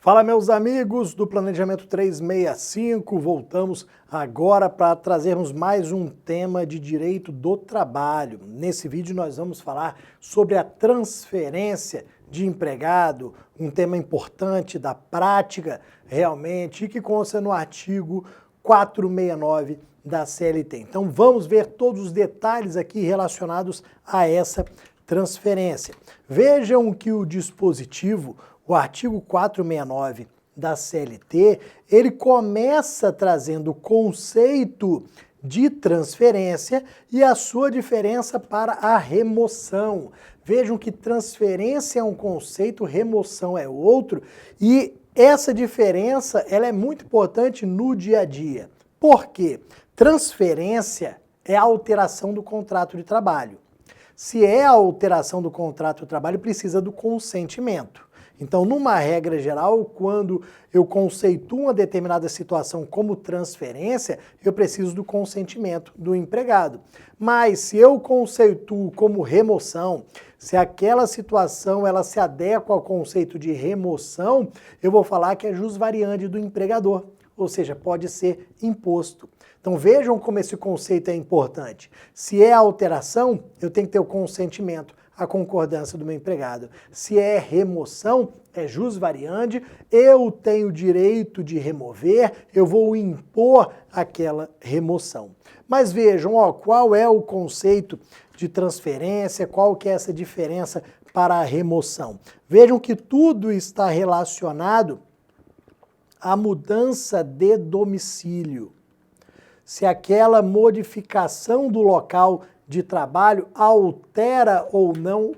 Fala, meus amigos do Planejamento 365, voltamos agora para trazermos mais um tema de direito do trabalho. Nesse vídeo nós vamos falar sobre a transferência de empregado, um tema importante da prática realmente e que consta no artigo 469 da CLT. Então vamos ver todos os detalhes aqui relacionados a essa transferência. Vejam que o dispositivo, o artigo 469 da CLT, ele começa trazendo o conceito de transferência e a sua diferença para a remoção. Vejam que transferência é um conceito, remoção é outro, e essa diferença ela é muito importante no dia a dia. Por quê? Transferência é a alteração do contrato de trabalho. Se é a alteração do contrato de trabalho, precisa do consentimento. Então, numa regra geral, quando eu conceituo uma determinada situação como transferência, eu preciso do consentimento do empregado. Mas se eu conceituo como remoção, se aquela situação ela se adequa ao conceito de remoção, eu vou falar que é jus variandi do empregador, ou seja, pode ser imposto. Então vejam como esse conceito é importante. Se é alteração, eu tenho que ter o consentimento, a concordância do meu empregado. Se é remoção, é jus variandi, eu tenho o direito de remover, eu vou impor aquela remoção. Mas vejam, qual é o conceito de transferência, qual que é essa diferença para a remoção. Vejam que tudo está relacionado à mudança de domicílio. Se aquela modificação do local de trabalho altera ou não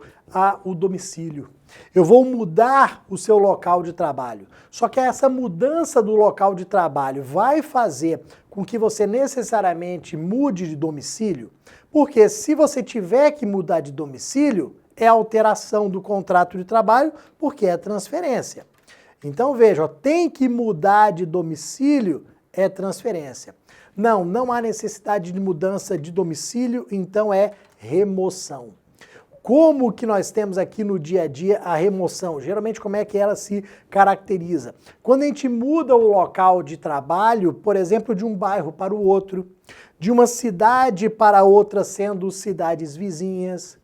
o domicílio. Eu vou mudar o seu local de trabalho. Só que essa mudança do local de trabalho vai fazer com que você necessariamente mude de domicílio? Porque se você tiver que mudar de domicílio, é alteração do contrato de trabalho, porque é transferência. Então veja, tem que mudar de domicílio, é transferência. Não há necessidade de mudança de domicílio, então é remoção. Como que nós temos aqui no dia a dia a remoção? Geralmente como é que ela se caracteriza? Quando a gente muda o local de trabalho, por exemplo, de um bairro para o outro, de uma cidade para outra, sendo cidades vizinhas.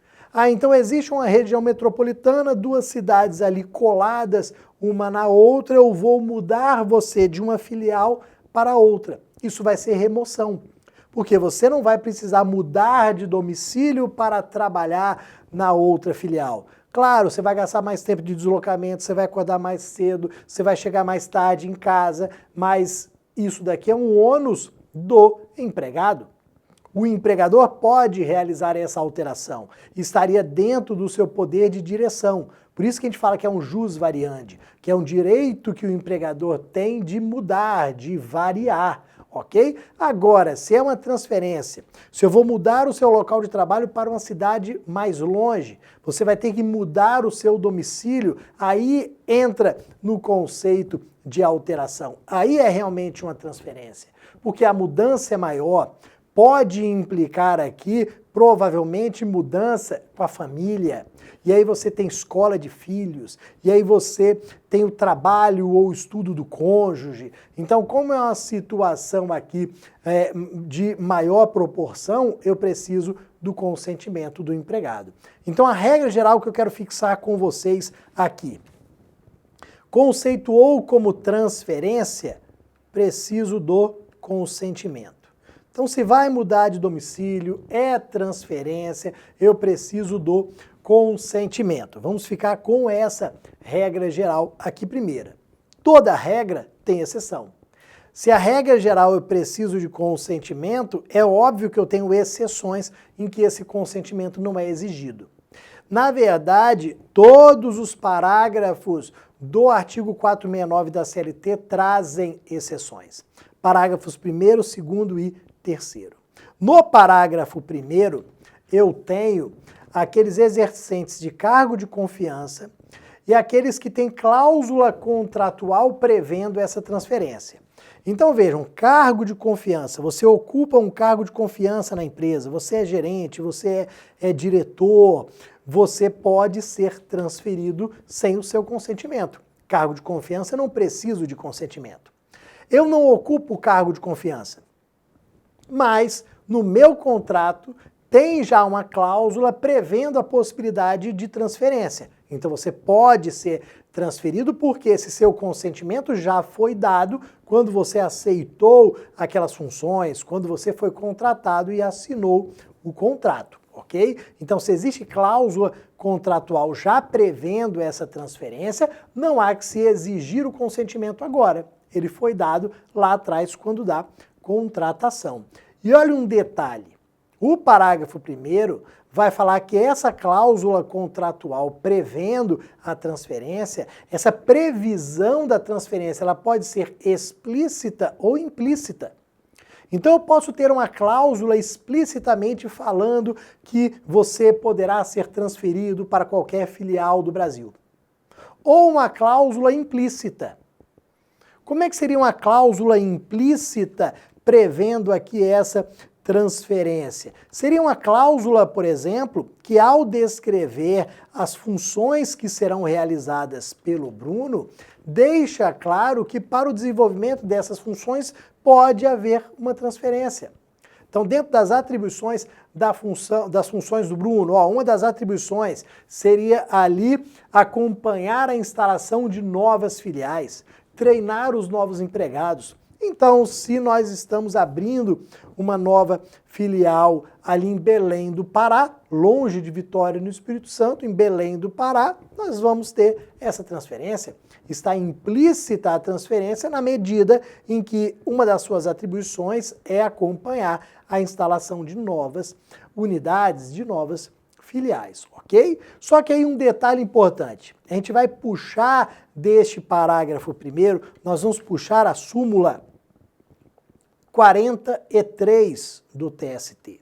Então existe uma região metropolitana, duas cidades ali coladas uma na outra, eu vou mudar você de uma filial para outra. Isso vai ser remoção, porque você não vai precisar mudar de domicílio para trabalhar na outra filial. Claro, você vai gastar mais tempo de deslocamento, você vai acordar mais cedo, você vai chegar mais tarde em casa, mas isso daqui é um ônus do empregado. O empregador pode realizar essa alteração, estaria dentro do seu poder de direção. Por isso que a gente fala que é um jus variandi, que é um direito que o empregador tem de mudar, de variar, ok? Agora, se é uma transferência, se eu vou mudar o seu local de trabalho para uma cidade mais longe, você vai ter que mudar o seu domicílio, aí entra no conceito de alteração. Aí é realmente uma transferência, porque a mudança é maior, pode implicar aqui, provavelmente, mudança com a família. E aí você tem escola de filhos, e aí você tem o trabalho ou o estudo do cônjuge. Então, como é uma situação aqui de maior proporção, eu preciso do consentimento do empregado. Então, a regra geral que eu quero fixar com vocês aqui. Conceituou como transferência, preciso do consentimento. Então, se vai mudar de domicílio, é transferência, eu preciso do consentimento. Vamos ficar com essa regra geral aqui primeira. Toda regra tem exceção. Se a regra geral eu preciso de consentimento, é óbvio que eu tenho exceções em que esse consentimento não é exigido. Na verdade, todos os parágrafos do artigo 469 da CLT trazem exceções. Parágrafos 1º, 2º e 3º. No parágrafo 1º, eu tenho aqueles exercentes de cargo de confiança e aqueles que têm cláusula contratual prevendo essa transferência. Então vejam, cargo de confiança, você ocupa um cargo de confiança na empresa, você é gerente, você é diretor, você pode ser transferido sem o seu consentimento. cargo de confiança, eu não preciso de consentimento. Eu não ocupo o cargo de confiança, mas no meu contrato tem já uma cláusula prevendo a possibilidade de transferência. Então você pode ser transferido porque esse seu consentimento já foi dado quando você aceitou aquelas funções, quando você foi contratado e assinou o contrato, ok? Então se existe cláusula contratual já prevendo essa transferência, não há que se exigir o consentimento agora. Ele foi dado lá atrás quando da contratação. E olha um detalhe. O parágrafo 1º vai falar que essa cláusula contratual prevendo a transferência, essa previsão da transferência, ela pode ser explícita ou implícita. Então eu posso ter uma cláusula explicitamente falando que você poderá ser transferido para qualquer filial do Brasil. Ou uma cláusula implícita. Como é que seria uma cláusula implícita prevendo aqui essa transferência? Seria uma cláusula, por exemplo, que ao descrever as funções que serão realizadas pelo Bruno, deixa claro que para o desenvolvimento dessas funções pode haver uma transferência. Então, dentro das atribuições das funções do Bruno, uma das atribuições seria ali acompanhar a instalação de novas filiais, treinar os novos empregados. Então, se nós estamos abrindo uma nova filial ali em Belém do Pará, longe de Vitória no Espírito Santo, em Belém do Pará, nós vamos ter essa transferência. Está implícita a transferência na medida em que uma das suas atribuições é acompanhar a instalação de novas unidades, de novas filiais, ok? Só que aí um detalhe importante, a gente vai puxar deste parágrafo 1º, nós vamos puxar a súmula 43 do TST.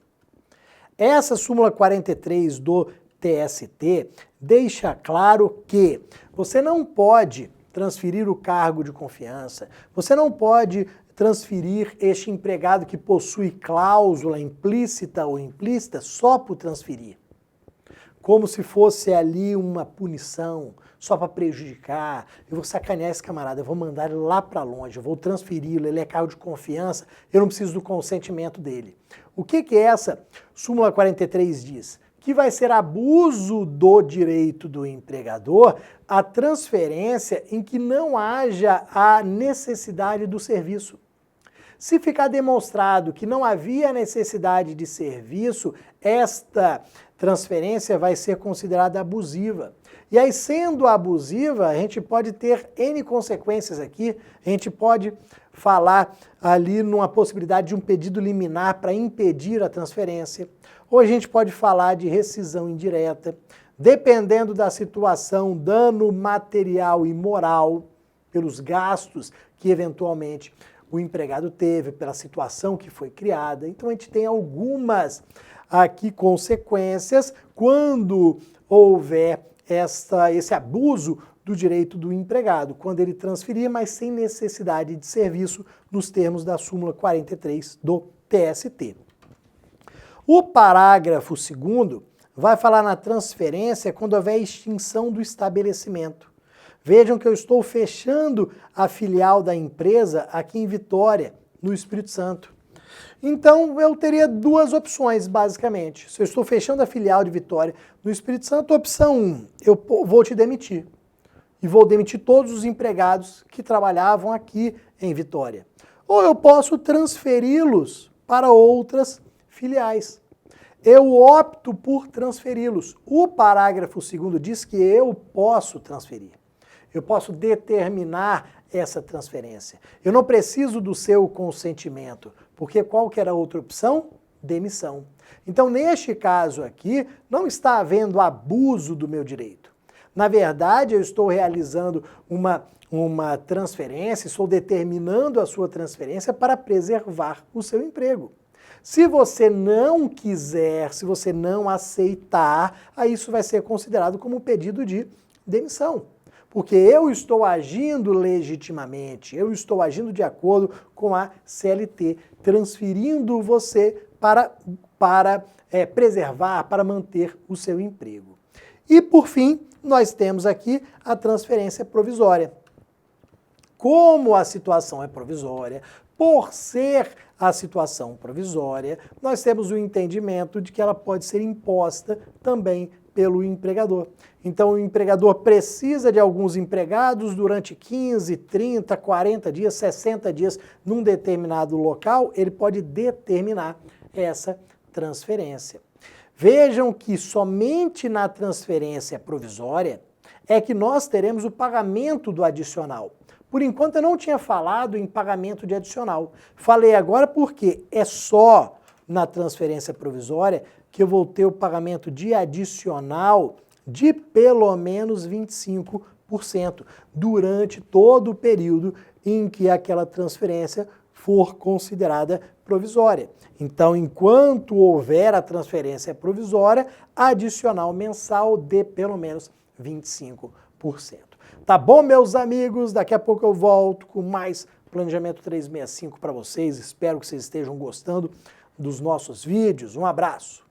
Essa súmula 43 do TST deixa claro que você não pode transferir o cargo de confiança, você não pode transferir este empregado que possui cláusula implícita ou implícita só por transferir. Como se fosse ali uma punição, só para prejudicar. Eu vou sacanear esse camarada, eu vou mandar ele lá para longe, eu vou transferi-lo, ele é cargo de confiança, eu não preciso do consentimento dele. O que essa súmula 43 diz? Que vai ser abuso do direito do empregador a transferência em que não haja a necessidade do serviço. Se ficar demonstrado que não havia necessidade de serviço, esta transferência vai ser considerada abusiva. E aí, sendo abusiva, a gente pode ter N consequências aqui, a gente pode falar ali numa possibilidade de um pedido liminar para impedir a transferência, ou a gente pode falar de rescisão indireta, dependendo da situação, dano material e moral, pelos gastos que eventualmente o empregado teve, pela situação que foi criada. Então a gente tem algumas aqui consequências quando houver esse abuso do direito do empregado, quando ele transferir, mas sem necessidade de serviço, nos termos da súmula 43 do TST. O parágrafo 2º vai falar na transferência quando houver extinção do estabelecimento. Vejam que eu estou fechando a filial da empresa aqui em Vitória, no Espírito Santo. Então eu teria duas opções, basicamente. Se eu estou fechando a filial de Vitória no Espírito Santo, opção 1, eu vou te demitir. E vou demitir todos os empregados que trabalhavam aqui em Vitória. Ou eu posso transferi-los para outras filiais. Eu opto por transferi-los. O parágrafo 2º diz que eu posso transferir. Eu posso determinar essa transferência. Eu não preciso do seu consentimento, porque qual que era a outra opção? Demissão. Então, neste caso aqui, não está havendo abuso do meu direito. Na verdade, eu estou realizando uma transferência, estou determinando a sua transferência para preservar o seu emprego. Se você não quiser, se você não aceitar, aí isso vai ser considerado como um pedido de demissão. Porque eu estou agindo legitimamente, eu estou agindo de acordo com a CLT, transferindo você para preservar, para manter o seu emprego. E, por fim, nós temos aqui a transferência provisória. Como a situação é provisória, por ser a situação provisória, nós temos o entendimento de que ela pode ser imposta também pelo empregador. Então, o empregador precisa de alguns empregados durante 15, 30, 40 dias, 60 dias num determinado local, ele pode determinar essa transferência. Vejam que somente na transferência provisória é que nós teremos o pagamento do adicional. Por enquanto eu não tinha falado em pagamento de adicional. Falei agora porque é só na transferência provisória que eu vou ter o pagamento de adicional de pelo menos 25% durante todo o período em que aquela transferência for considerada provisória. Então, enquanto houver a transferência provisória, adicional mensal de pelo menos 25%. Tá bom, meus amigos? Daqui a pouco eu volto com mais Planejamento 365 para vocês. Espero que vocês estejam gostando dos nossos vídeos. Um abraço!